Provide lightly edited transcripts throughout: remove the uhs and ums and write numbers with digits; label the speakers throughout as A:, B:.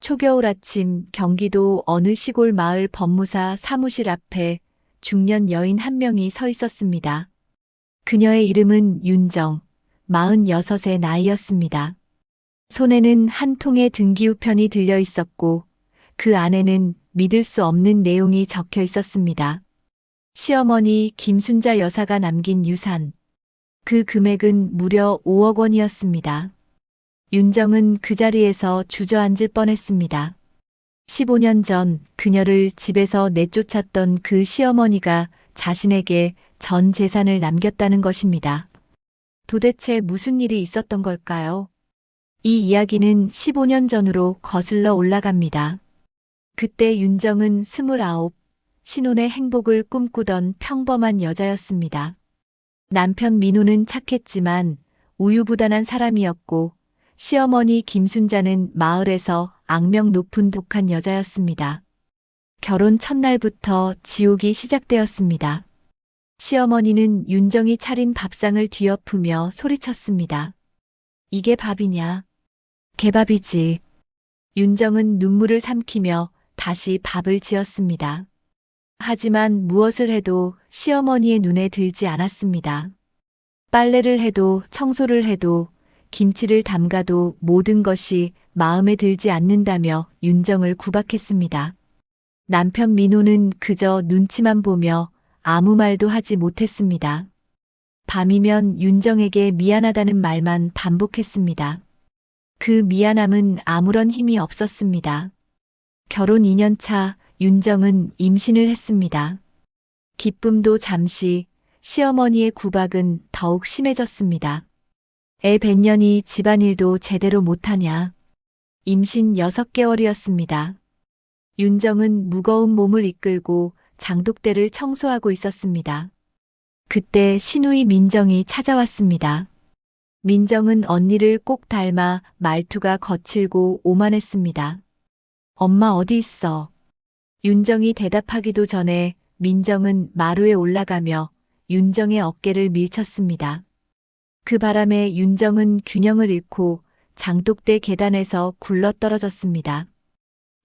A: 초겨울 아침 경기도 어느 시골 마을 법무사 사무실 앞에 중년 여인 한 명이 서 있었습니다. 그녀의 이름은 윤정, 46의 나이였습니다. 손에는 한 통의 등기우편이 들려 있었고 그 안에는 믿을 수 없는 내용이 적혀 있었습니다. 시어머니 김순자 여사가 남긴 유산. 그 금액은 무려 5억 원이었습니다. 윤정은 그 자리에서 주저앉을 뻔했습니다. 15년 전 그녀를 집에서 내쫓았던 그 시어머니가 자신에게 전 재산을 남겼다는 것입니다. 도대체 무슨 일이 있었던 걸까요? 이 이야기는 15년 전으로 거슬러 올라갑니다. 그때 윤정은 29, 신혼의 행복을 꿈꾸던 평범한 여자였습니다. 남편 민호는 착했지만 우유부단한 사람이었고 시어머니 김순자는 마을에서 악명 높은 독한 여자였습니다. 결혼 첫날부터 지옥이 시작되었습니다. 시어머니는 윤정이 차린 밥상을 뒤엎으며 소리쳤습니다. 이게 밥이냐? 개밥이지. 윤정은 눈물을 삼키며 다시 밥을 지었습니다. 하지만 무엇을 해도 시어머니의 눈에 들지 않았습니다. 빨래를 해도 청소를 해도 김치를 담가도 모든 것이 마음에 들지 않는다며 윤정을 구박했습니다. 남편 민호는 그저 눈치만 보며 아무 말도 하지 못했습니다. 밤이면 윤정에게 미안하다는 말만 반복했습니다. 그 미안함은 아무런 힘이 없었습니다. 결혼 2년 차 윤정은 임신을 했습니다. 기쁨도 잠시, 시어머니의 구박은 더욱 심해졌습니다. 애 100년이 집안일도 제대로 못하냐. 임신 6개월이었습니다. 윤정은 무거운 몸을 이끌고 장독대를 청소하고 있었습니다. 그때 시누이 민정이 찾아왔습니다. 민정은 언니를 꼭 닮아 말투가 거칠고 오만했습니다. 엄마 어디 있어? 윤정이 대답하기도 전에 민정은 마루에 올라가며 윤정의 어깨를 밀쳤습니다. 그 바람에 윤정은 균형을 잃고 장독대 계단에서 굴러떨어졌습니다.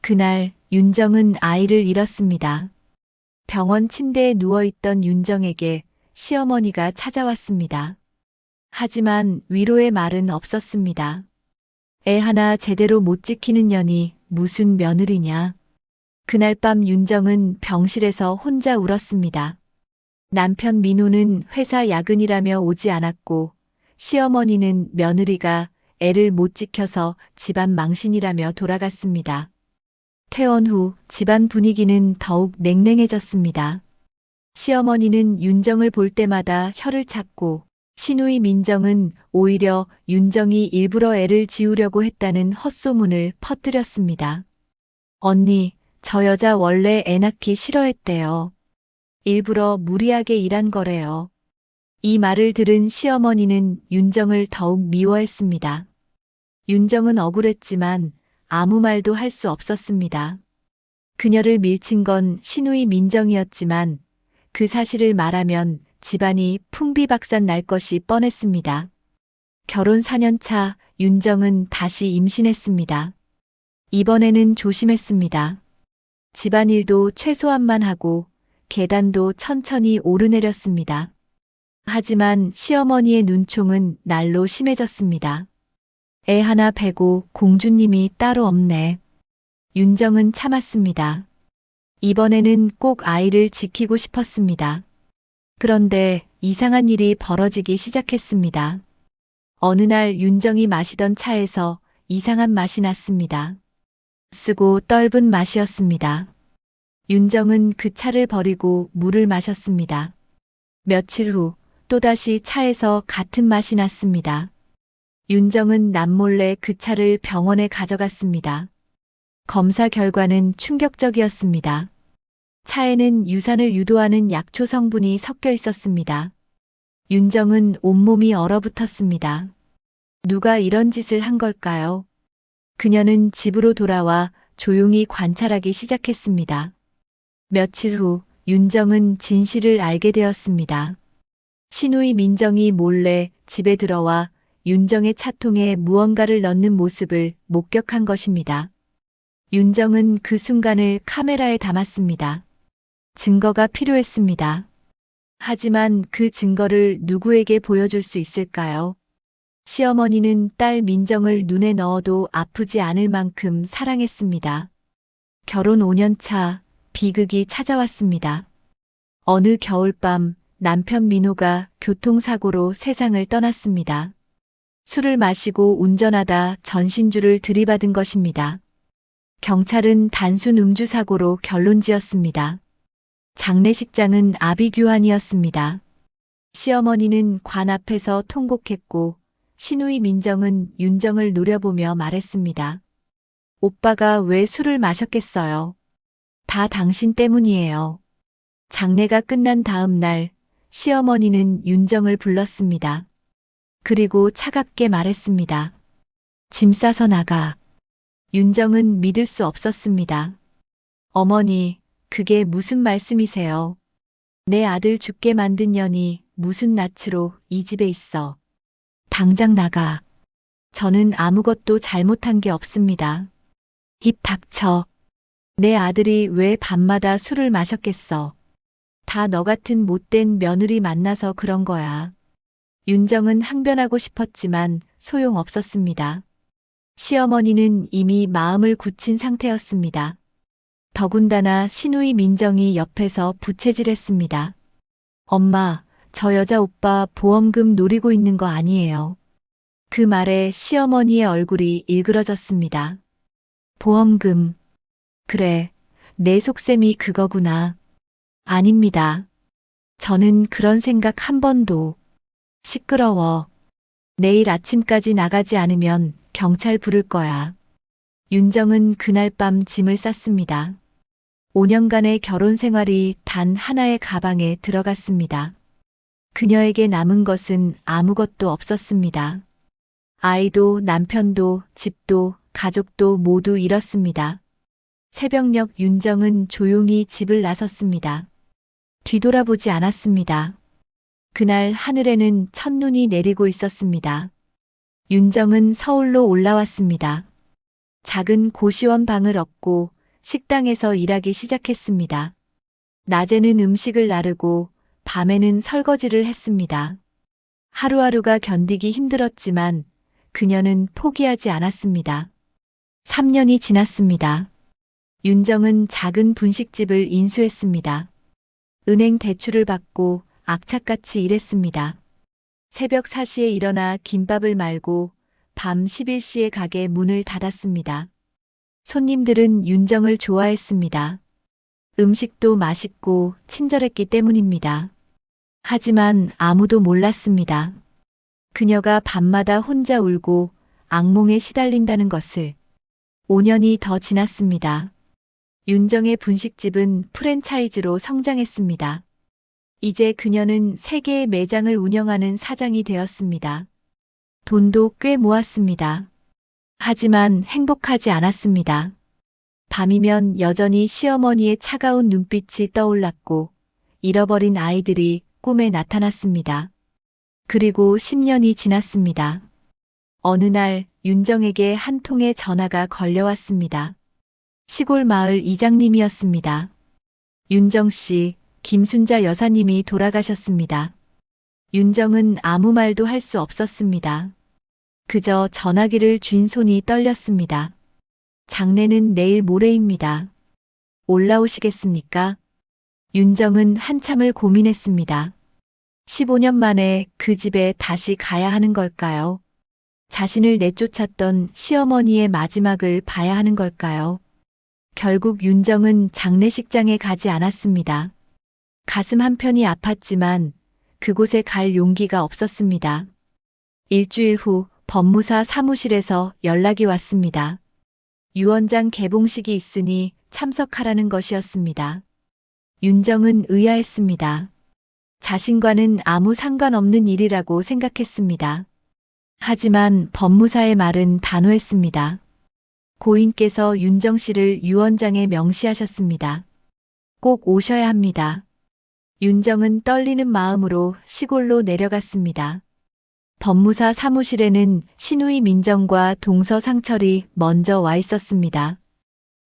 A: 그날 윤정은 아이를 잃었습니다. 병원 침대에 누워있던 윤정에게 시어머니가 찾아왔습니다. 하지만 위로의 말은 없었습니다. 애 하나 제대로 못 지키는 년이 무슨 며느리냐. 그날 밤 윤정은 병실에서 혼자 울었습니다. 남편 민호는 회사 야근이라며 오지 않았고 시어머니는 며느리가 애를 못 지켜서 집안 망신이라며 돌아갔습니다. 퇴원 후 집안 분위기는 더욱 냉랭해졌습니다. 시어머니는 윤정을 볼 때마다 혀를 찾고 시누이 민정은 오히려 윤정이 일부러 애를 지우려고 했다는 헛소문을 퍼뜨렸습니다. 언니, 저 여자 원래 애 낳기 싫어했대요. 일부러 무리하게 일한 거래요. 이 말을 들은 시어머니는 윤정을 더욱 미워했습니다. 윤정은 억울했지만 아무 말도 할 수 없었습니다. 그녀를 밀친 건 시누이 민정이었지만 그 사실을 말하면 집안이 풍비박산 날 것이 뻔했습니다. 결혼 4년 차 윤정은 다시 임신했습니다. 이번에는 조심했습니다. 집안일도 최소한만 하고 계단도 천천히 오르내렸습니다. 하지만 시어머니의 눈총은 날로 심해졌습니다. 애 하나 베고 공주님이 따로 없네. 윤정은 참았습니다. 이번에는 꼭 아이를 지키고 싶었습니다. 그런데 이상한 일이 벌어지기 시작했습니다. 어느 날 윤정이 마시던 차에서 이상한 맛이 났습니다. 쓰고 떫은 맛이었습니다. 윤정은 그 차를 버리고 물을 마셨습니다. 며칠 후 또다시 차에서 같은 맛이 났습니다. 윤정은 남몰래 그 차를 병원에 가져갔습니다. 검사 결과는 충격적이었습니다. 차에는 유산을 유도하는 약초 성분이 섞여 있었습니다. 윤정은 온몸이 얼어붙었습니다. 누가 이런 짓을 한 걸까요? 그녀는 집으로 돌아와 조용히 관찰하기 시작했습니다. 며칠 후 윤정은 진실을 알게 되었습니다. 시누이 민정이 몰래 집에 들어와 윤정의 차통에 무언가를 넣는 모습을 목격한 것입니다. 윤정은 그 순간을 카메라에 담았습니다. 증거가 필요했습니다. 하지만 그 증거를 누구에게 보여줄 수 있을까요? 시어머니는 딸 민정을 눈에 넣어도 아프지 않을 만큼 사랑했습니다. 결혼 5년 차 비극이 찾아왔습니다. 어느 겨울밤 남편 민호가 교통사고로 세상을 떠났습니다. 술을 마시고 운전하다 전신주를 들이받은 것입니다. 경찰은 단순 음주사고로 결론 지었습니다. 장례식장은 아비규환이었습니다. 시어머니는 관 앞에서 통곡했고 시누이 민정은 윤정을 노려보며 말했습니다. 오빠가 왜 술을 마셨겠어요? 다 당신 때문이에요. 장례가 끝난 다음 날 시어머니는 윤정을 불렀습니다. 그리고 차갑게 말했습니다. 짐 싸서 나가. 윤정은 믿을 수 없었습니다. 어머니, 그게 무슨 말씀이세요? 내 아들 죽게 만든 년이 무슨 낯으로 이 집에 있어. 당장 나가. 저는 아무것도 잘못한 게 없습니다. 입 닥쳐. 내 아들이 왜 밤마다 술을 마셨겠어. 다 너 같은 못된 며느리 만나서 그런 거야. 윤정은 항변하고 싶었지만 소용없었습니다. 시어머니는 이미 마음을 굳힌 상태였습니다. 더군다나 시누이 민정이 옆에서 부채질했습니다. 엄마, 저 여자 오빠 보험금 노리고 있는 거 아니에요. 그 말에 시어머니의 얼굴이 일그러졌습니다. 보험금. 그래, 내 속셈이 그거구나. 아닙니다. 저는 그런 생각 한 번도. 시끄러워. 내일 아침까지 나가지 않으면 경찰 부를 거야. 윤정은 그날 밤 짐을 쌌습니다. 5년간의 결혼 생활이 단 하나의 가방에 들어갔습니다. 그녀에게 남은 것은 아무것도 없었습니다. 아이도 남편도 집도 가족도 모두 잃었습니다. 새벽녘 윤정은 조용히 집을 나섰습니다. 뒤돌아보지 않았습니다. 그날 하늘에는 첫눈이 내리고 있었습니다. 윤정은 서울로 올라왔습니다. 작은 고시원 방을 얻고 식당에서 일하기 시작했습니다. 낮에는 음식을 나르고 밤에는 설거지를 했습니다. 하루하루가 견디기 힘들었지만 그녀는 포기하지 않았습니다. 3년이 지났습니다. 윤정은 작은 분식집을 인수했습니다. 은행 대출을 받고 악착같이 일했습니다. 새벽 4시에 일어나 김밥을 말고 밤 11시에 가게 문을 닫았습니다. 손님들은 윤정을 좋아했습니다. 음식도 맛있고 친절했기 때문입니다. 하지만 아무도 몰랐습니다. 그녀가 밤마다 혼자 울고 악몽에 시달린다는 것을. 5년이 더 지났습니다. 윤정의 분식집은 프랜차이즈로 성장했습니다. 이제 그녀는 3개의 매장을 운영하는 사장이 되었습니다. 돈도 꽤 모았습니다. 하지만 행복하지 않았습니다. 밤이면 여전히 시어머니의 차가운 눈빛이 떠올랐고 잃어버린 아이들이 꿈에 나타났습니다. 그리고 10년이 지났습니다. 어느 날 윤정에게 한 통의 전화가 걸려왔습니다. 시골 마을 이장님이었습니다. 윤정 씨, 김순자 여사님이 돌아가셨습니다. 윤정은 아무 말도 할 수 없었습니다. 그저 전화기를 쥔 손이 떨렸습니다. 장례는 내일 모레입니다. 올라오시겠습니까? 윤정은 한참을 고민했습니다. 15년 만에 그 집에 다시 가야 하는 걸까요? 자신을 내쫓았던 시어머니의 마지막을 봐야 하는 걸까요? 결국 윤정은 장례식장에 가지 않았습니다. 가슴 한편이 아팠지만 그곳에 갈 용기가 없었습니다. 일주일 후 법무사 사무실에서 연락이 왔습니다. 유언장 개봉식이 있으니 참석하라는 것이었습니다. 윤정은 의아했습니다. 자신과는 아무 상관없는 일이라고 생각했습니다. 하지만 법무사의 말은 단호했습니다. 고인께서 윤정 씨를 유언장에 명시하셨습니다. 꼭 오셔야 합니다. 윤정은 떨리는 마음으로 시골로 내려갔습니다. 법무사 사무실에는 시누이 민정과 동서 상철이 먼저 와 있었습니다.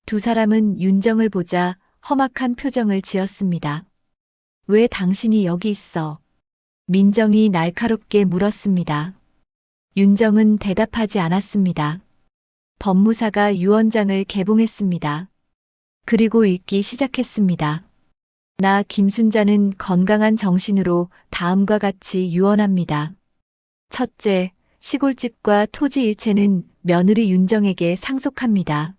A: 두 사람은 윤정을 보자 험악한 표정을 지었습니다. 왜 당신이 여기 있어? 민정이 날카롭게 물었습니다. 윤정은 대답하지 않았습니다. 법무사가 유언장을 개봉했습니다. 그리고 읽기 시작했습니다. 나 김순자는 건강한 정신으로 다음과 같이 유언합니다. 첫째, 시골집과 토지 일체는 며느리 윤정에게 상속합니다.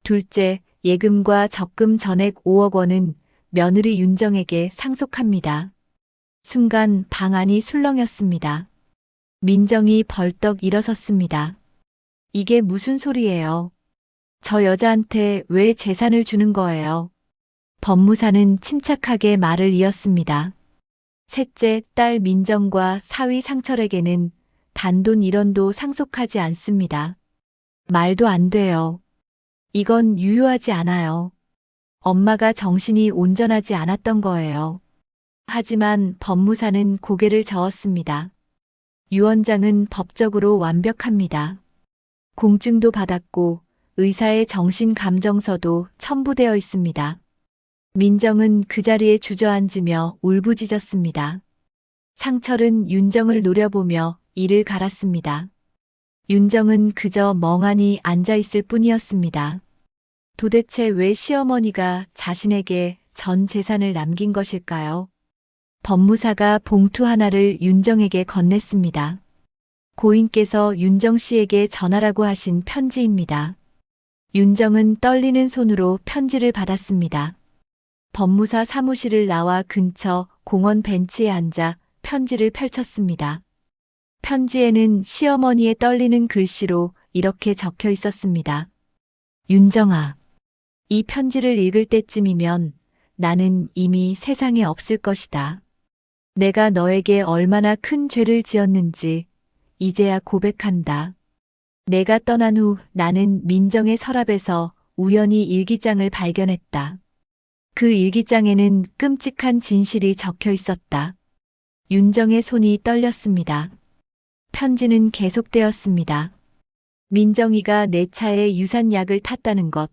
A: 둘째, 예금과 적금 전액 5억 원은 며느리 윤정에게 상속합니다. 순간 방 안이 술렁였습니다. 민정이 벌떡 일어섰습니다. 이게 무슨 소리예요? 저 여자한테 왜 재산을 주는 거예요? 법무사는 침착하게 말을 이었습니다. 셋째 딸 민정과 사위 상철에게는 단돈 1원도 상속하지 않습니다. 말도 안 돼요. 이건 유효하지 않아요. 엄마가 정신이 온전하지 않았던 거예요. 하지만 법무사는 고개를 저었습니다. 유언장은 법적으로 완벽합니다. 공증도 받았고 의사의 정신감정서도 첨부되어 있습니다. 민정은 그 자리에 주저앉으며 울부짖었습니다. 상철은 윤정을 노려보며 이를 갈았습니다. 윤정은 그저 멍하니 앉아 있을 뿐이었습니다. 도대체 왜 시어머니가 자신에게 전 재산을 남긴 것일까요? 법무사가 봉투 하나를 윤정에게 건넸습니다. 고인께서 윤정 씨에게 전하라고 하신 편지입니다. 윤정은 떨리는 손으로 편지를 받았습니다. 법무사 사무실을 나와 근처 공원 벤치에 앉아 편지를 펼쳤습니다. 편지에는 시어머니의 떨리는 글씨로 이렇게 적혀 있었습니다. 윤정아, 이 편지를 읽을 때쯤이면 나는 이미 세상에 없을 것이다. 내가 너에게 얼마나 큰 죄를 지었는지 이제야 고백한다. 내가 떠난 후 나는 민정의 서랍에서 우연히 일기장을 발견했다. 그 일기장에는 끔찍한 진실이 적혀 있었다. 윤정의 손이 떨렸습니다. 편지는 계속되었습니다. 민정이가 내 차에 유산약을 탔다는 것,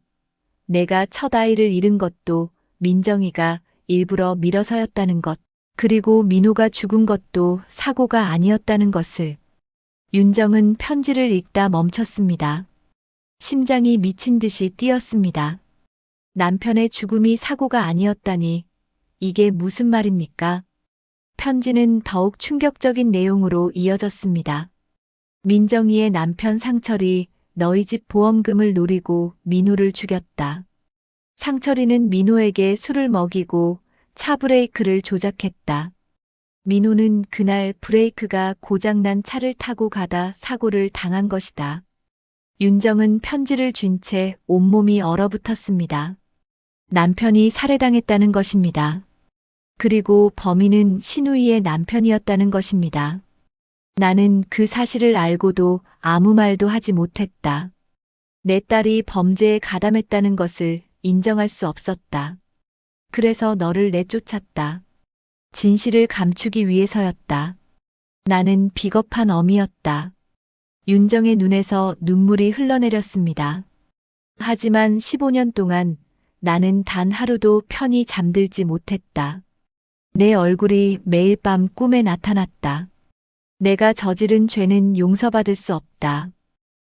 A: 내가 첫 아이를 잃은 것도 민정이가 일부러 밀어서였다는 것, 그리고 민호가 죽은 것도 사고가 아니었다는 것을. 윤정은 편지를 읽다 멈췄습니다. 심장이 미친 듯이 뛰었습니다. 남편의 죽음이 사고가 아니었다니, 이게 무슨 말입니까? 편지는 더욱 충격적인 내용으로 이어졌습니다. 민정이의 남편 상철이 너희 집 보험금을 노리고 민호를 죽였다. 상철이는 민호에게 술을 먹이고 차 브레이크를 조작했다. 민호는 그날 브레이크가 고장난 차를 타고 가다 사고를 당한 것이다. 윤정은 편지를 쥔 채 온몸이 얼어붙었습니다. 남편이 살해당했다는 것입니다. 그리고 범인은 신우이의 남편이었다는 것입니다. 나는 그 사실을 알고도 아무 말도 하지 못했다. 내 딸이 범죄에 가담했다는 것을 인정할 수 없었다. 그래서 너를 내쫓았다. 진실을 감추기 위해서였다. 나는 비겁한 어미였다. 윤정의 눈에서 눈물이 흘러내렸습니다. 하지만 15년 동안 나는 단 하루도 편히 잠들지 못했다. 내 얼굴이 매일 밤 꿈에 나타났다. 내가 저지른 죄는 용서받을 수 없다.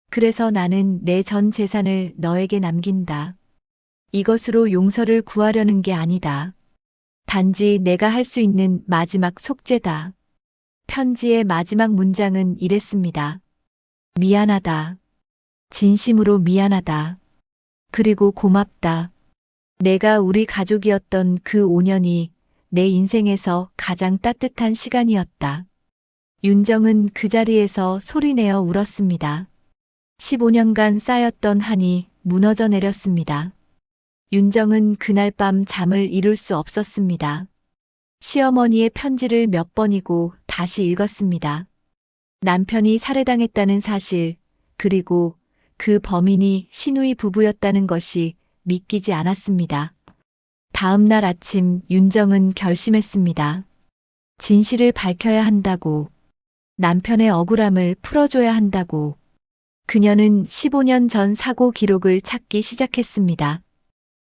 A: 그래서 나는 내 전 재산을 너에게 남긴다. 이것으로 용서를 구하려는 게 아니다. 단지 내가 할 수 있는 마지막 속죄다. 편지의 마지막 문장은 이랬습니다. 미안하다. 진심으로 미안하다. 그리고 고맙다. 내가 우리 가족이었던 그 5년이 내 인생에서 가장 따뜻한 시간이었다. 윤정은 그 자리에서 소리내어 울었습니다. 15년간 쌓였던 한이 무너져 내렸습니다. 윤정은 그날 밤 잠을 이룰 수 없었습니다. 시어머니의 편지를 몇 번이고 다시 읽었습니다. 남편이 살해당했다는 사실, 그리고 그 범인이 신우이 부부였다는 것이 믿기지 않았습니다. 다음 날 아침 윤정은 결심했습니다. 진실을 밝혀야 한다고. 남편의 억울함을 풀어줘야 한다고. 그녀는 15년 전 사고 기록을 찾기 시작했습니다.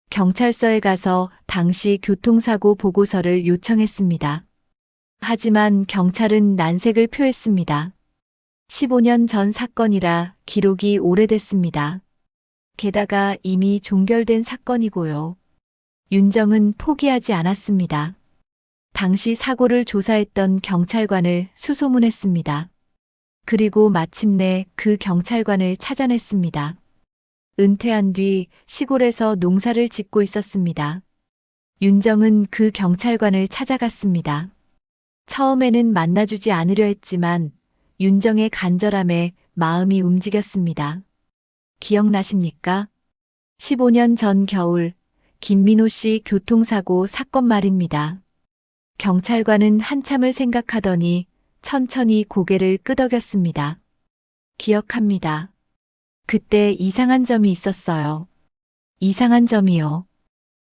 A: 경찰서에 가서 당시 교통사고 보고서를 요청했습니다. 하지만 경찰은 난색을 표했습니다. 15년 전 사건이라 기록이 오래됐습니다. 게다가 이미 종결된 사건이고요. 윤정은 포기하지 않았습니다. 당시 사고를 조사했던 경찰관을 수소문했습니다. 그리고 마침내 그 경찰관을 찾아냈습니다. 은퇴한 뒤 시골에서 농사를 짓고 있었습니다. 윤정은 그 경찰관을 찾아갔습니다. 처음에는 만나주지 않으려 했지만 윤정의 간절함에 마음이 움직였습니다. 기억나십니까? 15년 전 겨울 김민호 씨 교통사고 사건 말입니다. 경찰관은 한참을 생각하더니 천천히 고개를 끄덕였습니다. 기억합니다. 그때 이상한 점이 있었어요. 이상한 점이요.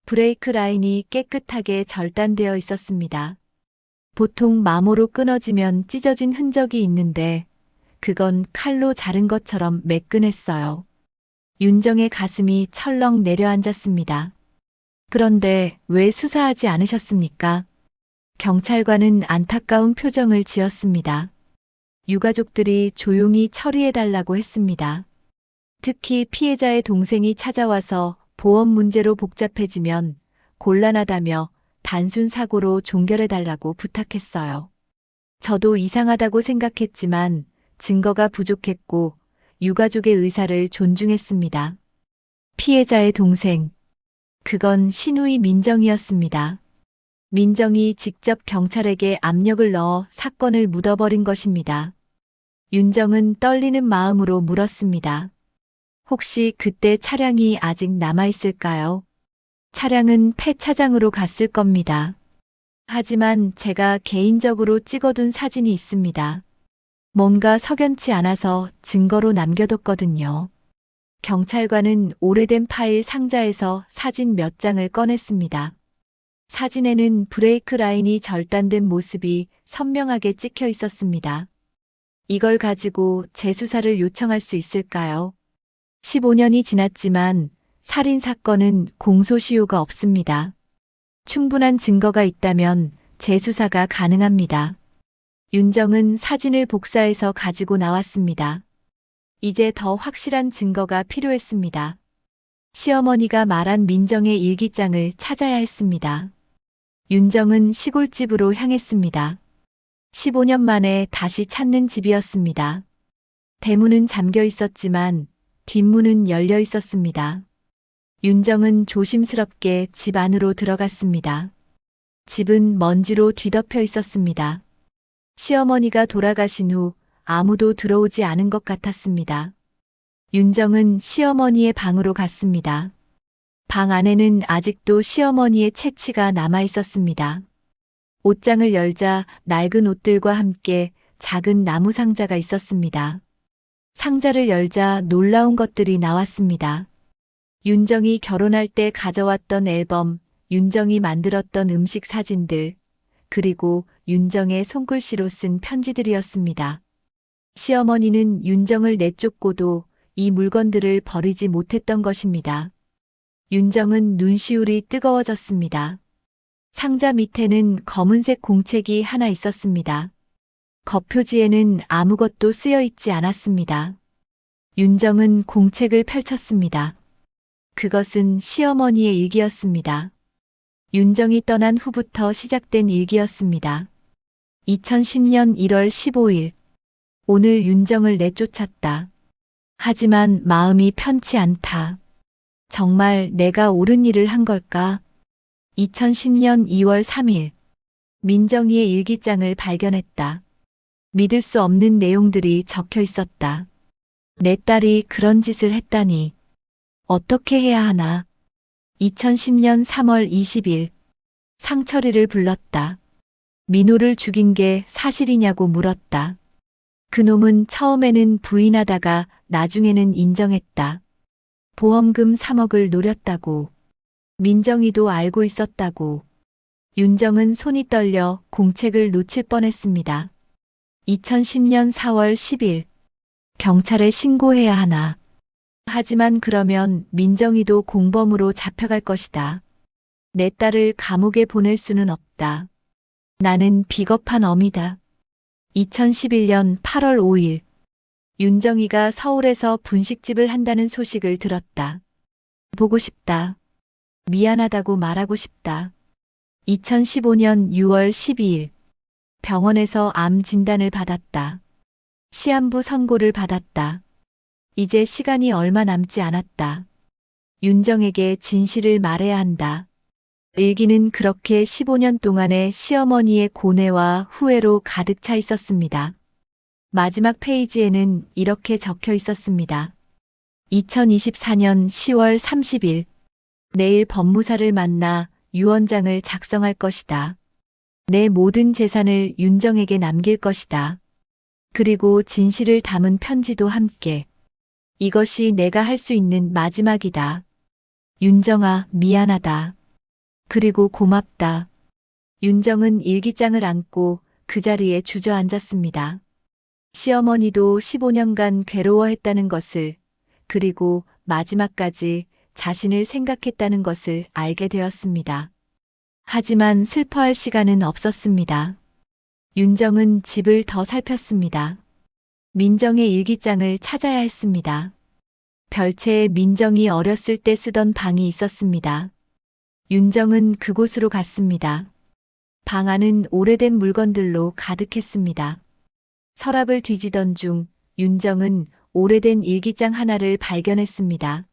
A: 브레이크 라인이 깨끗하게 절단되어 있었습니다. 보통 마모로 끊어지면 찢어진 흔적이 있는데 그건 칼로 자른 것처럼 매끈했어요. 윤정의 가슴이 철렁 내려앉았습니다. 그런데 왜 수사하지 않으셨습니까? 경찰관은 안타까운 표정을 지었습니다. 유가족들이 조용히 처리해달라고 했습니다. 특히 피해자의 동생이 찾아와서 보험 문제로 복잡해지면 곤란하다며 단순 사고로 종결해달라고 부탁했어요. 저도 이상하다고 생각했지만 증거가 부족했고 유가족의 의사를 존중했습니다. 피해자의 동생. 그건 신우이 민정이었습니다. 민정이 직접 경찰에게 압력을 넣어 사건을 묻어버린 것입니다. 윤정은 떨리는 마음으로 물었습니다. 혹시 그때 차량이 아직 남아있을까요? 차량은 폐차장으로 갔을 겁니다. 하지만 제가 개인적으로 찍어둔 사진이 있습니다. 뭔가 석연치 않아서 증거로 남겨뒀거든요. 경찰관은 오래된 파일 상자에서 사진 몇 장을 꺼냈습니다. 사진에는 브레이크 라인이 절단된 모습이 선명하게 찍혀 있었습니다. 이걸 가지고 재수사를 요청할 수 있을까요? 15년이 지났지만 살인 사건은 공소시효가 없습니다. 충분한 증거가 있다면 재수사가 가능합니다. 윤정은 사진을 복사해서 가지고 나왔습니다. 이제 더 확실한 증거가 필요했습니다. 시어머니가 말한 민정의 일기장을 찾아야 했습니다. 윤정은 시골집으로 향했습니다. 15년 만에 다시 찾는 집이었습니다. 대문은 잠겨 있었지만 뒷문은 열려 있었습니다. 윤정은 조심스럽게 집 안으로 들어갔습니다. 집은 먼지로 뒤덮여 있었습니다. 시어머니가 돌아가신 후 아무도 들어오지 않은 것 같았습니다. 윤정은 시어머니의 방으로 갔습니다. 방 안에는 아직도 시어머니의 채취가 남아 있었습니다. 옷장을 열자 낡은 옷들과 함께 작은 나무 상자가 있었습니다. 상자를 열자 놀라운 것들이 나왔습니다. 윤정이 결혼할 때 가져왔던 앨범, 윤정이 만들었던 음식 사진들, 그리고 윤정의 손글씨로 쓴 편지들이었습니다. 시어머니는 윤정을 내쫓고도 이 물건들을 버리지 못했던 것입니다. 윤정은 눈시울이 뜨거워졌습니다. 상자 밑에는 검은색 공책이 하나 있었습니다. 겉표지에는 아무것도 쓰여 있지 않았습니다. 윤정은 공책을 펼쳤습니다. 그것은 시어머니의 일기였습니다. 윤정이 떠난 후부터 시작된 일기였습니다. 2010년 1월 15일. 오늘 윤정을 내쫓았다. 하지만 마음이 편치 않다. 정말 내가 옳은 일을 한 걸까? 2010년 2월 3일. 민정이의 일기장을 발견했다. 믿을 수 없는 내용들이 적혀 있었다. 내 딸이 그런 짓을 했다니. 어떻게 해야 하나? 2010년 3월 20일. 상철이를 불렀다. 민호를 죽인 게 사실이냐고 물었다. 그놈은 처음에는 부인하다가 나중에는 인정했다. 보험금 3억을 노렸다고. 민정이도 알고 있었다고. 윤정은 손이 떨려 공책을 놓칠 뻔했습니다. 2010년 4월 10일. 경찰에 신고해야 하나. 하지만 그러면 민정이도 공범으로 잡혀갈 것이다. 내 딸을 감옥에 보낼 수는 없다. 나는 비겁한 어미다. 2011년 8월 5일, 윤정이가 서울에서 분식집을 한다는 소식을 들었다. 보고 싶다. 미안하다고 말하고 싶다. 2015년 6월 12일, 병원에서 암 진단을 받았다. 시한부 선고를 받았다. 이제 시간이 얼마 남지 않았다. 윤정에게 진실을 말해야 한다. 일기는 그렇게 15년 동안의 시어머니의 고뇌와 후회로 가득 차 있었습니다. 마지막 페이지에는 이렇게 적혀 있었습니다. 2024년 10월 30일, 내일 법무사를 만나 유언장을 작성할 것이다. 내 모든 재산을 윤정에게 남길 것이다. 그리고 진실을 담은 편지도 함께. 이것이 내가 할 수 있는 마지막이다. 윤정아, 미안하다. 그리고 고맙다. 윤정은 일기장을 안고 그 자리에 주저앉았습니다. 시어머니도 15년간 괴로워했다는 것을, 그리고 마지막까지 자신을 생각했다는 것을 알게 되었습니다. 하지만 슬퍼할 시간은 없었습니다. 윤정은 집을 더 살폈습니다. 민정의 일기장을 찾아야 했습니다. 별채에 민정이 어렸을 때 쓰던 방이 있었습니다. 윤정은 그곳으로 갔습니다. 방 안은 오래된 물건들로 가득했습니다. 서랍을 뒤지던 중 윤정은 오래된 일기장 하나를 발견했습니다.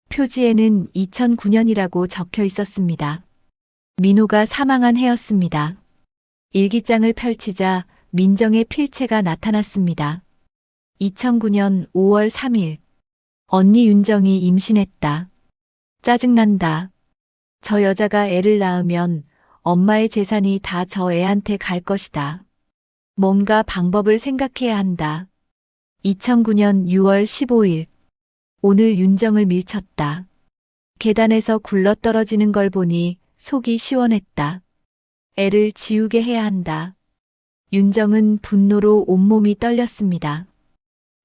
A: 표지에는 2009년이라고 적혀 있었습니다. 민호가 사망한 해였습니다. 일기장을 펼치자 민정의 필체가 나타났습니다. 2009년 5월 3일. 언니 윤정이 임신했다. 짜증난다. 저 여자가 애를 낳으면 엄마의 재산이 다 저 애한테 갈 것이다. 뭔가 방법을 생각해야 한다. 2009년 6월 15일. 오늘 윤정을 밀쳤다. 계단에서 굴러떨어지는 걸 보니 속이 시원했다. 애를 지우게 해야 한다. 윤정은 분노로 온몸이 떨렸습니다.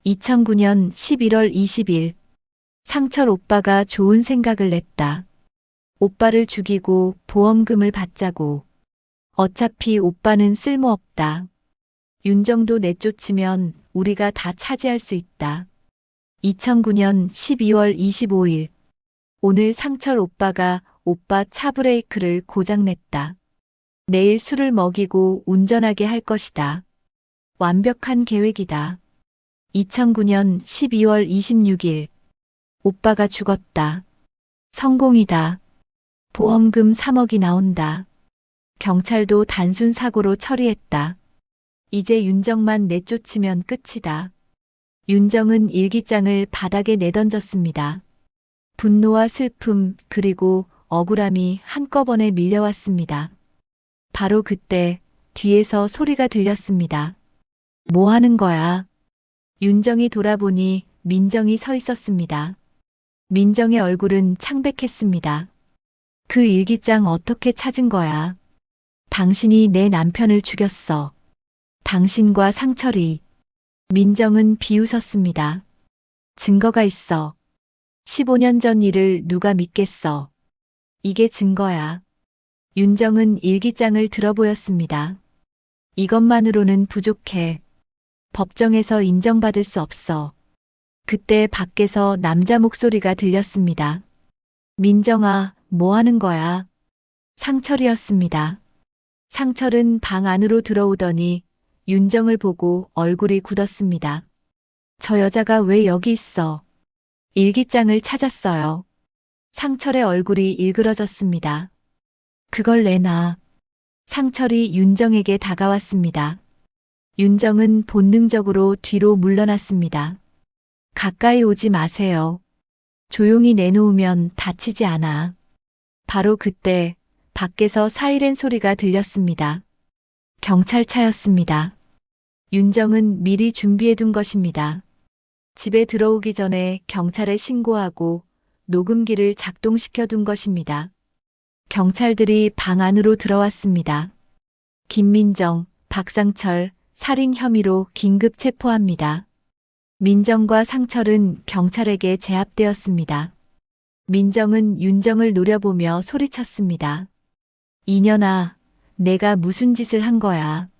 A: 2009년 11월 20일. 상철 오빠가 좋은 생각을 냈다. 오빠를 죽이고 보험금을 받자고. 어차피 오빠는 쓸모없다. 윤정도 내쫓으면 우리가 다 차지할 수 있다. 2009년 12월 25일. 오늘 상철 오빠가 오빠 차 브레이크를 고장냈다. 내일 술을 먹이고 운전하게 할 것이다. 완벽한 계획이다. 2009년 12월 26일. 오빠가 죽었다. 성공이다. 보험금 3억이 나온다. 경찰도 단순 사고로 처리했다. 이제 윤정만 내쫓으면 끝이다. 윤정은 일기장을 바닥에 내던졌습니다. 분노와 슬픔 그리고 억울함이 한꺼번에 밀려왔습니다. 바로 그때 뒤에서 소리가 들렸습니다. 뭐 하는 거야? 윤정이 돌아보니 민정이 서 있었습니다. 민정의 얼굴은 창백했습니다. 그 일기장 어떻게 찾은 거야? 당신이 내 남편을 죽였어. 당신과 상철이. 민정은 비웃었습니다. 증거가 있어. 15년 전 일을 누가 믿겠어. 이게 증거야. 윤정은 일기장을 들어보였습니다. 이것만으로는 부족해. 법정에서 인정받을 수 없어. 그때 밖에서 남자 목소리가 들렸습니다. 민정아, 뭐 하는 거야? 상철이었습니다. 상철은 방 안으로 들어오더니 윤정을 보고 얼굴이 굳었습니다. 저 여자가 왜 여기 있어? 일기장을 찾았어요. 상철의 얼굴이 일그러졌습니다. 그걸 내놔. 상철이 윤정에게 다가왔습니다. 윤정은 본능적으로 뒤로 물러났습니다. 가까이 오지 마세요. 조용히 내놓으면 다치지 않아. 바로 그때 밖에서 사이렌 소리가 들렸습니다. 경찰차였습니다. 윤정은 미리 준비해둔 것입니다. 집에 들어오기 전에 경찰에 신고하고 녹음기를 작동시켜둔 것입니다. 경찰들이 방 안으로 들어왔습니다. 김민정, 박상철, 살인 혐의로 긴급 체포합니다. 민정과 상철은 경찰에게 제압되었습니다. 민정은 윤정을 노려보며 소리쳤습니다. 이년아, 내가 무슨 짓을 한 거야?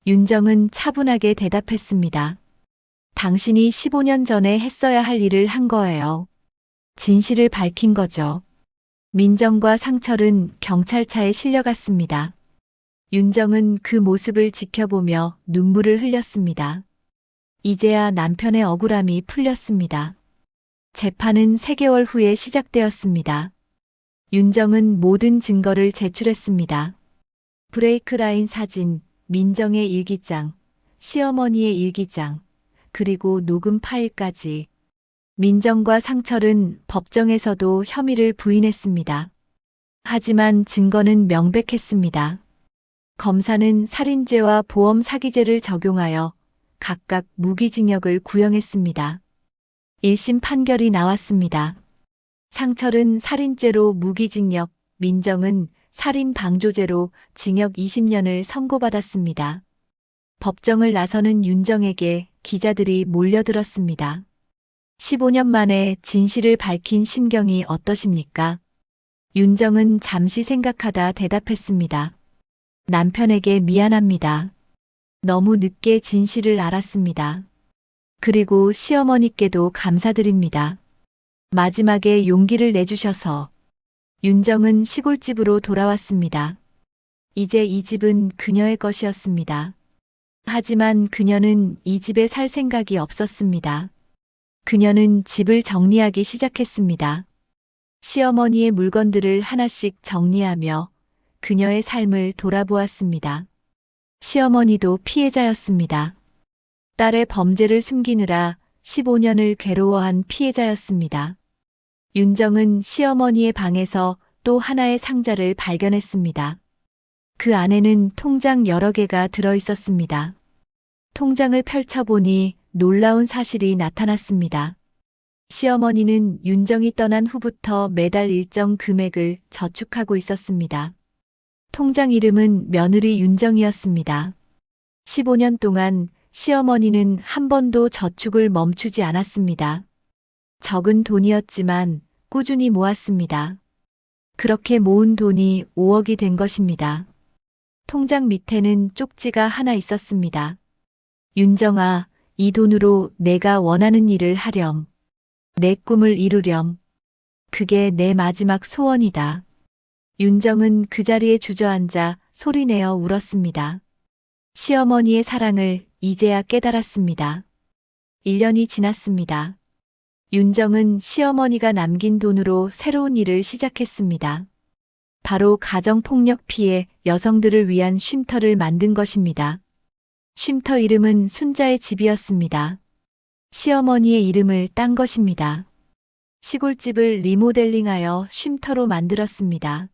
A: 윤정은 차분하게 대답했습니다. 당신이 15년 전에 했어야 할 일을 한 거예요. 진실을 밝힌 거죠. 민정과 상철은 경찰차에 실려갔습니다. 윤정은 그 모습을 지켜보며 눈물을 흘렸습니다. 이제야 남편의 억울함이 풀렸습니다. 재판은 3개월 후에 시작되었습니다. 윤정은 모든 증거를 제출했습니다. 브레이크라인 사진, 민정의 일기장, 시어머니의 일기장, 그리고 녹음 파일까지. 민정과 상철은 법정에서도 혐의를 부인했습니다. 하지만 증거는 명백했습니다. 검사는 살인죄와 보험 사기죄를 적용하여 각각 무기징역을 구형했습니다. 1심 판결이 나왔습니다. 상철은 살인죄로 무기징역, 민정은 살인방조죄로 징역 20년을 선고받았습니다. 법정을 나서는 윤정에게 기자들이 몰려들었습니다. 15년 만에 진실을 밝힌 심경이 어떠십니까? 윤정은 잠시 생각하다 대답했습니다. 남편에게 미안합니다. 너무 늦게 진실을 알았습니다. 그리고 시어머니께도 감사드립니다. 마지막에 용기를 내주셔서. 윤정은 시골집으로 돌아왔습니다. 이제 이 집은 그녀의 것이었습니다. 하지만 그녀는 이 집에 살 생각이 없었습니다. 그녀는 집을 정리하기 시작했습니다. 시어머니의 물건들을 하나씩 정리하며 그녀의 삶을 돌아보았습니다. 시어머니도 피해자였습니다. 딸의 범죄를 숨기느라 15년을 괴로워한 피해자였습니다. 윤정은 시어머니의 방에서 또 하나의 상자를 발견했습니다. 그 안에는 통장 여러 개가 들어 있었습니다. 통장을 펼쳐보니 놀라운 사실이 나타났습니다. 시어머니는 윤정이 떠난 후부터 매달 일정 금액을 저축하고 있었습니다. 통장 이름은 며느리 윤정이었습니다. 15년 동안 시어머니는 한 번도 저축을 멈추지 않았습니다. 적은 돈이었지만 꾸준히 모았습니다. 그렇게 모은 돈이 5억이 된 것입니다. 통장 밑에는 쪽지가 하나 있었습니다. 윤정아, 이 돈으로 내가 원하는 일을 하렴. 내 꿈을 이루렴. 그게 내 마지막 소원이다. 윤정은 그 자리에 주저앉아 소리내어 울었습니다. 시어머니의 사랑을 이제야 깨달았습니다. 1년이 지났습니다. 윤정은 시어머니가 남긴 돈으로 새로운 일을 시작했습니다. 바로 가정폭력 피해 여성들을 위한 쉼터를 만든 것입니다. 쉼터 이름은 순자의 집이었습니다. 시어머니의 이름을 딴 것입니다. 시골집을 리모델링하여 쉼터로 만들었습니다.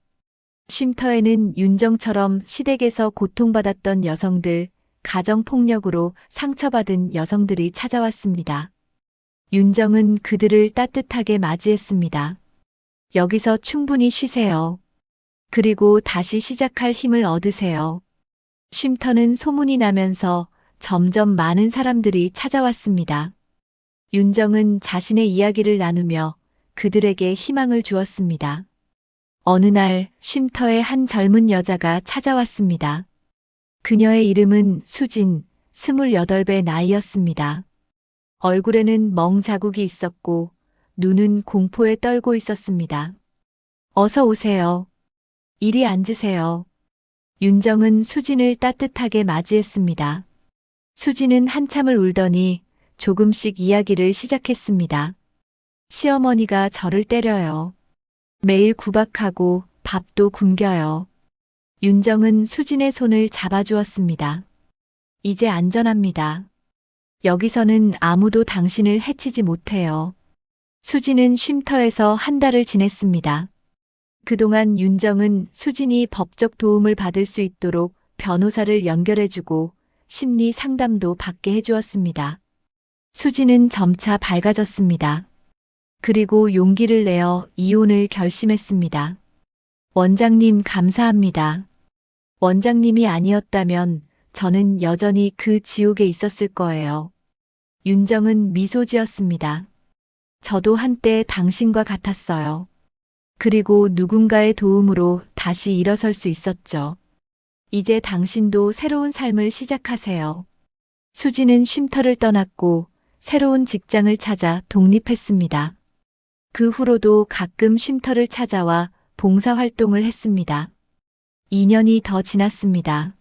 A: 쉼터에는 윤정처럼 시댁에서 고통받았던 여성들, 가정폭력으로 상처받은 여성들이 찾아왔습니다. 윤정은 그들을 따뜻하게 맞이했습니다. 여기서 충분히 쉬세요. 그리고 다시 시작할 힘을 얻으세요. 쉼터는 소문이 나면서 점점 많은 사람들이 찾아왔습니다. 윤정은 자신의 이야기를 나누며 그들에게 희망을 주었습니다. 어느 날 쉼터에 한 젊은 여자가 찾아왔습니다. 그녀의 이름은 수진, 28배 나이였습니다. 얼굴에는 멍 자국이 있었고 눈은 공포에 떨고 있었습니다. 어서 오세요. 이리 앉으세요. 윤정은 수진을 따뜻하게 맞이했습니다. 수진은 한참을 울더니 조금씩 이야기를 시작했습니다. 시어머니가 저를 때려요. 매일 구박하고 밥도 굶겨요. 윤정은 수진의 손을 잡아주었습니다. 이제 안전합니다. 여기서는 아무도 당신을 해치지 못해요. 수진은 쉼터에서 한 달을 지냈습니다. 그동안 윤정은 수진이 법적 도움을 받을 수 있도록 변호사를 연결해주고 심리 상담도 받게 해주었습니다. 수진은 점차 밝아졌습니다. 그리고 용기를 내어 이혼을 결심했습니다. 원장님 감사합니다. 원장님이 아니었다면 저는 여전히 그 지옥에 있었을 거예요. 윤정은 미소 지었습니다. 저도 한때 당신과 같았어요. 그리고 누군가의 도움으로 다시 일어설 수 있었죠. 이제 당신도 새로운 삶을 시작하세요. 수지는 쉼터를 떠났고 새로운 직장을 찾아 독립했습니다. 그 후로도 가끔 쉼터를 찾아와 봉사활동을 했습니다. 2년이 더 지났습니다.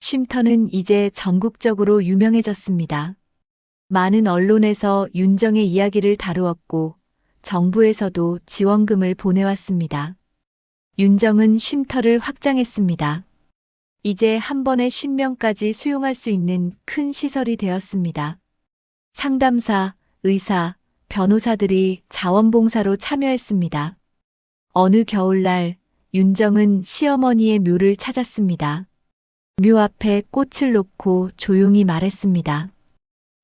A: 쉼터는 이제 전국적으로 유명해졌습니다. 많은 언론에서 윤정의 이야기를 다루었고 정부에서도 지원금을 보내왔습니다. 윤정은 쉼터를 확장했습니다. 이제 한 번에 10명까지 수용할 수 있는 큰 시설이 되었습니다. 상담사, 의사, 변호사들이 자원봉사로 참여했습니다. 어느 겨울날 윤정은 시어머니의 묘를 찾았습니다. 묘 앞에 꽃을 놓고 조용히 말했습니다.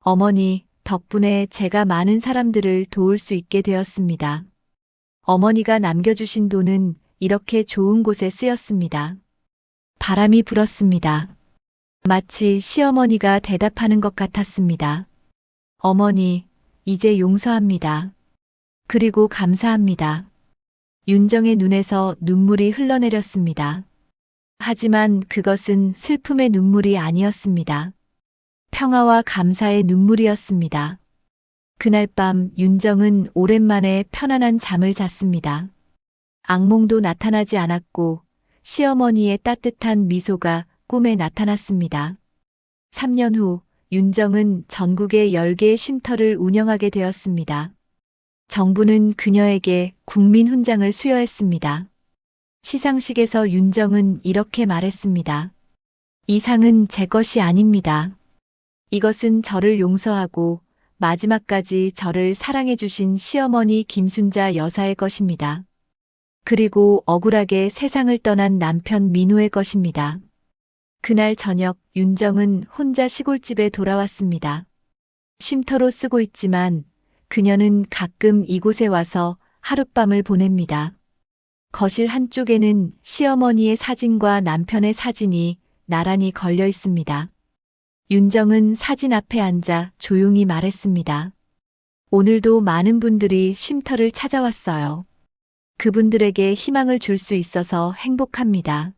A: 어머니, 덕분에 제가 많은 사람들을 도울 수 있게 되었습니다. 어머니가 남겨주신 돈은 이렇게 좋은 곳에 쓰였습니다. 바람이 불었습니다. 마치 시어머니가 대답하는 것 같았습니다. 어머니, 이제 용서합니다. 그리고 감사합니다. 윤정의 눈에서 눈물이 흘러내렸습니다. 하지만 그것은 슬픔의 눈물이 아니었습니다. 평화와 감사의 눈물이었습니다. 그날 밤 윤정은 오랜만에 편안한 잠을 잤습니다. 악몽도 나타나지 않았고 시어머니의 따뜻한 미소가 꿈에 나타났습니다. 3년 후 윤정은 전국의 10개의 쉼터를 운영하게 되었습니다. 정부는 그녀에게 국민훈장을 수여했습니다. 시상식에서 윤정은 이렇게 말했습니다. 이 상은 제 것이 아닙니다. 이것은 저를 용서하고 마지막까지 저를 사랑해 주신 시어머니 김순자 여사의 것입니다. 그리고 억울하게 세상을 떠난 남편 민호의 것입니다. 그날 저녁 윤정은 혼자 시골집에 돌아왔습니다. 쉼터로 쓰고 있지만 그녀는 가끔 이곳에 와서 하룻밤을 보냅니다. 거실 한쪽에는 시어머니의 사진과 남편의 사진이 나란히 걸려 있습니다. 윤정은 사진 앞에 앉아 조용히 말했습니다. 오늘도 많은 분들이 쉼터를 찾아왔어요. 그분들에게 희망을 줄 수 있어서 행복합니다.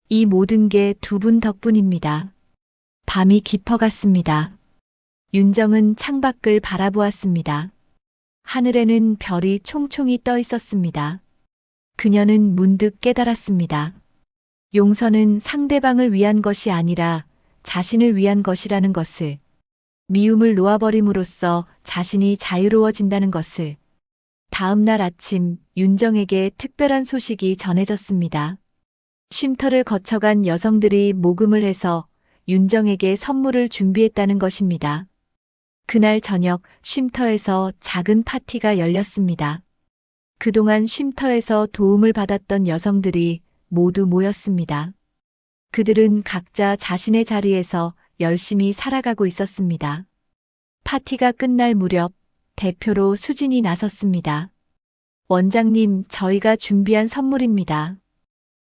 A: 이 모든 게 두 분 덕분입니다. 밤이 깊어갔습니다. 윤정은 창밖을 바라보았습니다. 하늘에는 별이 총총히 떠 있었습니다. 그녀는 문득 깨달았습니다. 용서는 상대방을 위한 것이 아니라 자신을 위한 것이라는 것을, 미움을 놓아버림으로써 자신이 자유로워진다는 것을. 다음 날 아침 윤정에게 특별한 소식이 전해졌습니다. 쉼터를 거쳐간 여성들이 모금을 해서 윤정에게 선물을 준비했다는 것입니다. 그날 저녁 쉼터에서 작은 파티가 열렸습니다. 그동안 쉼터에서 도움을 받았던 여성들이 모두 모였습니다. 그들은 각자 자신의 자리에서 열심히 살아가고 있었습니다. 파티가 끝날 무렵 대표로 수진이 나섰습니다. 원장님, 저희가 준비한 선물입니다.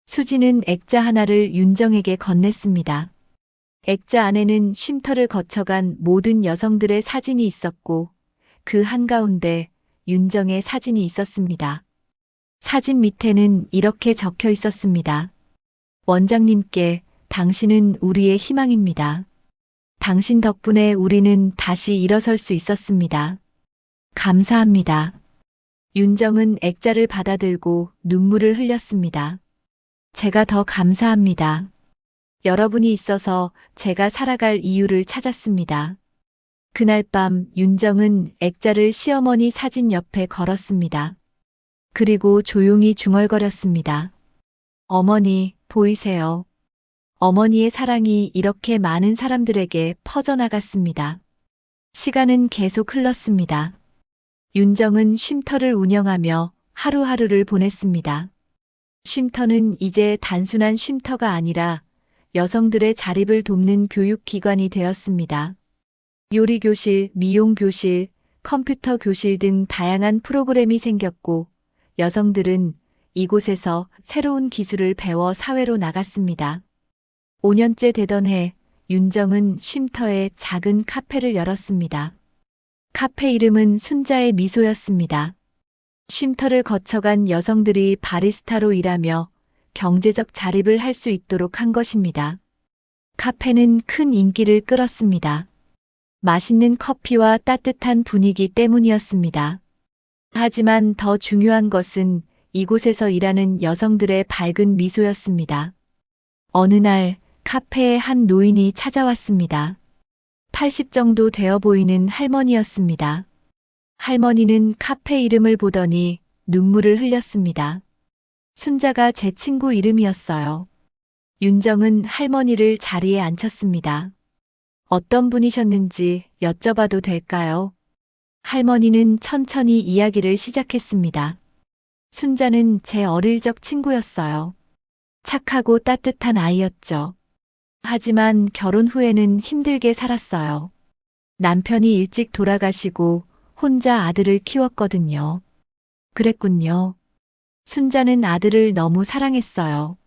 A: 수진은 액자 하나를 윤정에게 건넸습니다. 액자 안에는 쉼터를 거쳐간 모든 여성들의 사진이 있었고 그 한가운데 윤정의 사진이 있었습니다. 사진 밑에는 이렇게 적혀 있었습니다. 원장님께 당신은 우리의 희망입니다. 당신 덕분에 우리는 다시 일어설 수 있었습니다. 감사합니다. 윤정은 액자를 받아들고 눈물을 흘렸습니다. 제가 더 감사합니다. 여러분이 있어서 제가 살아갈 이유를 찾았습니다. 그날 밤 윤정은 액자를 시어머니 사진 옆에 걸었습니다. 그리고 조용히 중얼거렸습니다. 어머니, 보이세요? 어머니의 사랑이 이렇게 많은 사람들에게 퍼져나갔습니다. 시간은 계속 흘렀습니다. 윤정은 쉼터를 운영하며 하루하루를 보냈습니다. 쉼터는 이제 단순한 쉼터가 아니라 여성들의 자립을 돕는 교육기관이 되었습니다. 요리교실, 미용교실, 컴퓨터 교실 등 다양한 프로그램이 생겼고 여성들은 이곳에서 새로운 기술을 배워 사회로 나갔습니다. 5년째 되던 해 윤정은 쉼터에 작은 카페를 열었습니다. 카페 이름은 순자의 미소였습니다. 쉼터를 거쳐간 여성들이 바리스타로 일하며 경제적 자립을 할 수 있도록 한 것입니다. 카페는 큰 인기를 끌었습니다. 맛있는 커피와 따뜻한 분위기 때문이었습니다. 하지만 더 중요한 것은 이곳에서 일하는 여성들의 밝은 미소였습니다. 어느 날 카페에 한 노인이 찾아왔습니다. 80 정도 되어 보이는 할머니였습니다. 할머니는 카페 이름을 보더니 눈물을 흘렸습니다. 순자가 제 친구 이름이었어요. 윤정은 할머니를 자리에 앉혔습니다. 어떤 분이셨는지 여쭤봐도 될까요? 할머니는 천천히 이야기를 시작했습니다. 순자는 제 어릴 적 친구였어요. 착하고 따뜻한 아이였죠. 하지만 결혼 후에는 힘들게 살았어요. 남편이 일찍 돌아가시고 혼자 아들을 키웠거든요. 그랬군요. 순자는 아들을 너무 사랑했어요.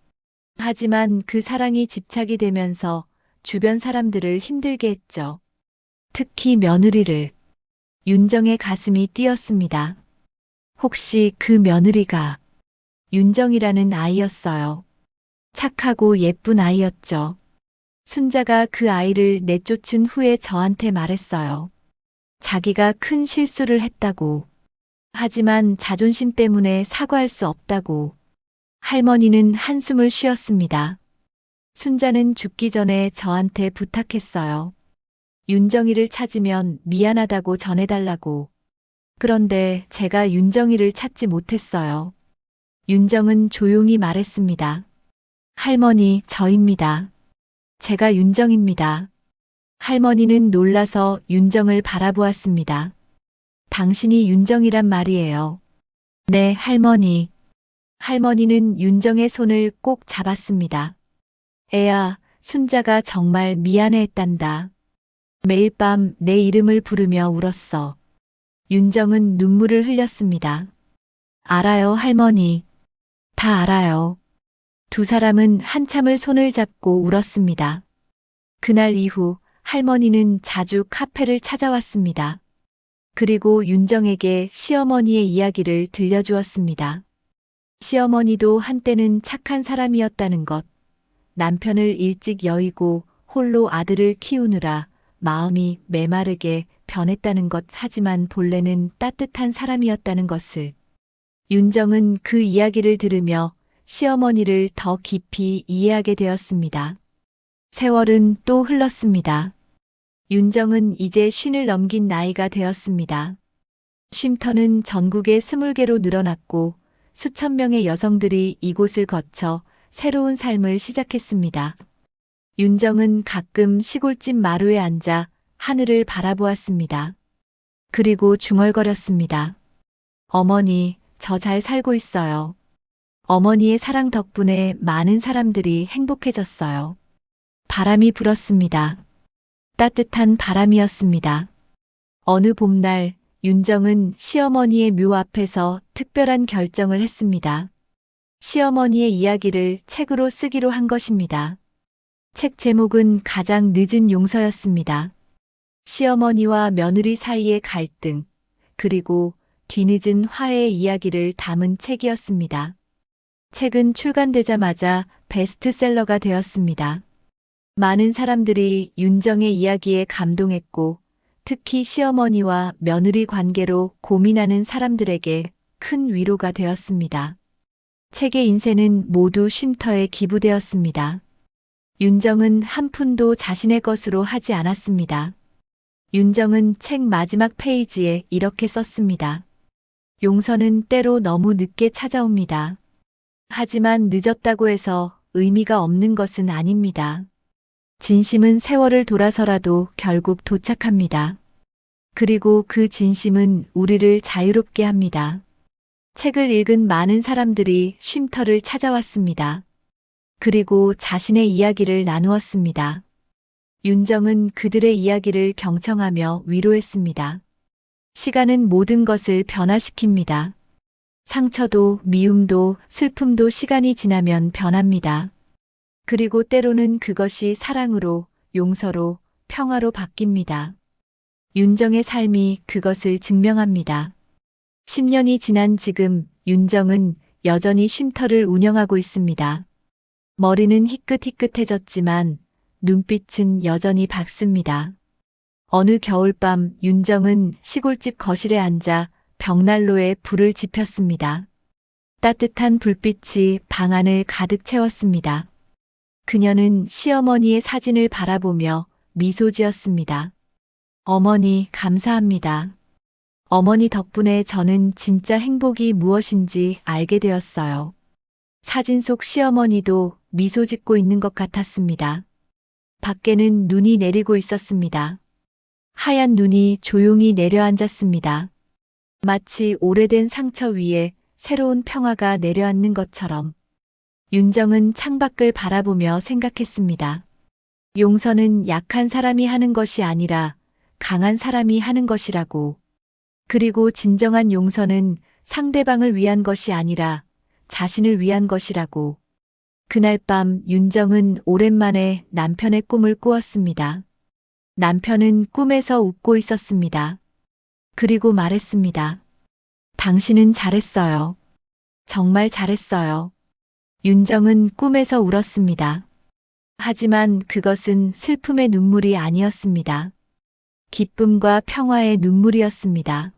A: 하지만 그 사랑이 집착이 되면서 주변 사람들을 힘들게 했죠. 특히 며느리를. 윤정의 가슴이 뛰었습니다. 혹시 그 며느리가 윤정이라는 아이였어요. 착하고 예쁜 아이였죠. 순자가 그 아이를 내쫓은 후에 저한테 말했어요. 자기가 큰 실수를 했다고. 하지만 자존심 때문에 사과할 수 없다고. 할머니는 한숨을 쉬었습니다. 순자는 죽기 전에 저한테 부탁했어요. 윤정이를 찾으면 미안하다고 전해달라고. 그런데 제가 윤정이를 찾지 못했어요. 윤정은 조용히 말했습니다. 할머니, 저입니다. 제가 윤정입니다. 할머니는 놀라서 윤정을 바라보았습니다. 당신이 윤정이란 말이에요. 네, 할머니. 할머니는 윤정의 손을 꼭 잡았습니다. 애야, 순자가 정말 미안해했단다. 매일 밤 내 이름을 부르며 울었어. 윤정은 눈물을 흘렸습니다. 알아요, 할머니. 다 알아요. 두 사람은 한참을 손을 잡고 울었습니다. 그날 이후 할머니는 자주 카페를 찾아왔습니다. 그리고 윤정에게 시어머니의 이야기를 들려주었습니다. 시어머니도 한때는 착한 사람이었다는 것, 남편을 일찍 여의고 홀로 아들을 키우느라 마음이 메마르게 변했다는 것, 하지만 본래는 따뜻한 사람이었다는 것을. 윤정은 그 이야기를 들으며 시어머니를 더 깊이 이해하게 되었습니다. 세월은 또 흘렀습니다. 윤정은 이제 50을 넘긴 나이가 되었습니다. 쉼터는 전국에 20개로 늘어났고 수천 명의 여성들이 이곳을 거쳐 새로운 삶을 시작했습니다. 윤정은 가끔 시골집 마루에 앉아 하늘을 바라보았습니다. 그리고 중얼거렸습니다. 어머니, 저 잘 살고 있어요. 어머니의 사랑 덕분에 많은 사람들이 행복해졌어요. 바람이 불었습니다. 따뜻한 바람이었습니다. 어느 봄날 윤정은 시어머니의 묘 앞에서 특별한 결정을 했습니다. 시어머니의 이야기를 책으로 쓰기로 한 것입니다. 책 제목은 가장 늦은 용서였습니다. 시어머니와 며느리 사이의 갈등, 그리고 뒤늦은 화해의 이야기를 담은 책이었습니다. 책은 출간되자마자 베스트셀러가 되었습니다. 많은 사람들이 윤정의 이야기에 감동했고, 특히 시어머니와 며느리 관계로 고민하는 사람들에게 큰 위로가 되었습니다. 책의 인쇄는 모두 쉼터에 기부되었습니다. 윤정은 한 푼도 자신의 것으로 하지 않았습니다. 윤정은 책 마지막 페이지에 이렇게 썼습니다. 용서는 때로 너무 늦게 찾아옵니다. 하지만 늦었다고 해서 의미가 없는 것은 아닙니다. 진심은 세월을 돌아서라도 결국 도착합니다. 그리고 그 진심은 우리를 자유롭게 합니다. 책을 읽은 많은 사람들이 쉼터를 찾아왔습니다. 그리고 자신의 이야기를 나누었습니다. 윤정은 그들의 이야기를 경청하며 위로했습니다. 시간은 모든 것을 변화시킵니다. 상처도, 미움도, 슬픔도 시간이 지나면 변합니다. 그리고 때로는 그것이 사랑으로, 용서로, 평화로 바뀝니다. 윤정의 삶이 그것을 증명합니다. 10년이 지난 지금 윤정은 여전히 쉼터를 운영하고 있습니다. 머리는 희끗희끗해졌지만 눈빛은 여전히 밝습니다. 어느 겨울밤 윤정은 시골집 거실에 앉아 벽난로에 불을 지폈습니다. 따뜻한 불빛이 방 안을 가득 채웠습니다. 그녀는 시어머니의 사진을 바라보며 미소 지었습니다. 어머니, 감사합니다. 어머니 덕분에 저는 진짜 행복이 무엇인지 알게 되었어요. 사진 속 시어머니도 미소 짓고 있는 것 같았습니다. 밖에는 눈이 내리고 있었습니다. 하얀 눈이 조용히 내려앉았습니다. 마치 오래된 상처 위에 새로운 평화가 내려앉는 것처럼. 윤정은 창밖을 바라보며 생각했습니다. 용서는 약한 사람이 하는 것이 아니라 강한 사람이 하는 것이라고. 그리고 진정한 용서는 상대방을 위한 것이 아니라 자신을 위한 것이라고. 그날 밤 윤정은 오랜만에 남편의 꿈을 꾸었습니다. 남편은 꿈에서 웃고 있었습니다. 그리고 말했습니다. 당신은 잘했어요. 정말 잘했어요. 윤정은 꿈에서 울었습니다. 하지만 그것은 슬픔의 눈물이 아니었습니다. 기쁨과 평화의 눈물이었습니다.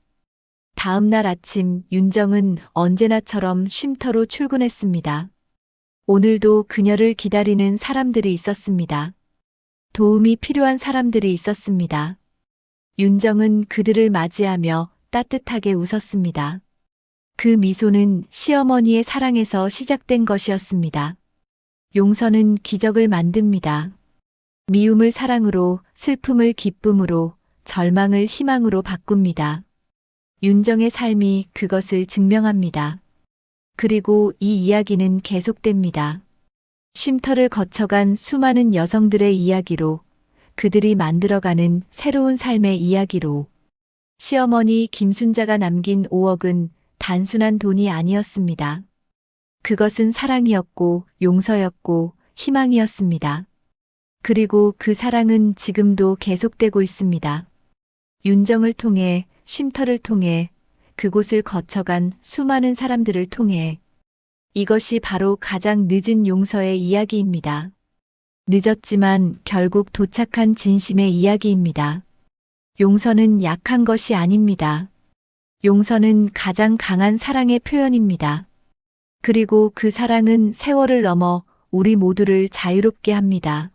A: 다음 날 아침 윤정은 언제나처럼 쉼터로 출근했습니다. 오늘도 그녀를 기다리는 사람들이 있었습니다. 도움이 필요한 사람들이 있었습니다. 윤정은 그들을 맞이하며 따뜻하게 웃었습니다. 그 미소는 시어머니의 사랑에서 시작된 것이었습니다. 용서는 기적을 만듭니다. 미움을 사랑으로, 슬픔을 기쁨으로, 절망을 희망으로 바꿉니다. 윤정의 삶이 그것을 증명합니다. 그리고 이 이야기는 계속됩니다. 쉼터를 거쳐간 수많은 여성들의 이야기로, 그들이 만들어가는 새로운 삶의 이야기로. 시어머니 김순자가 남긴 5억은 단순한 돈이 아니었습니다. 그것은 사랑이었고 용서였고 희망이었습니다. 그리고 그 사랑은 지금도 계속되고 있습니다. 윤정을 통해, 쉼터를 통해, 그곳을 거쳐간 수많은 사람들을 통해. 이것이 바로 가장 늦은 용서의 이야기입니다. 늦었지만 결국 도착한 진심의 이야기입니다. 용서는 약한 것이 아닙니다. 용서는 가장 강한 사랑의 표현입니다. 그리고 그 사랑은 세월을 넘어 우리 모두를 자유롭게 합니다.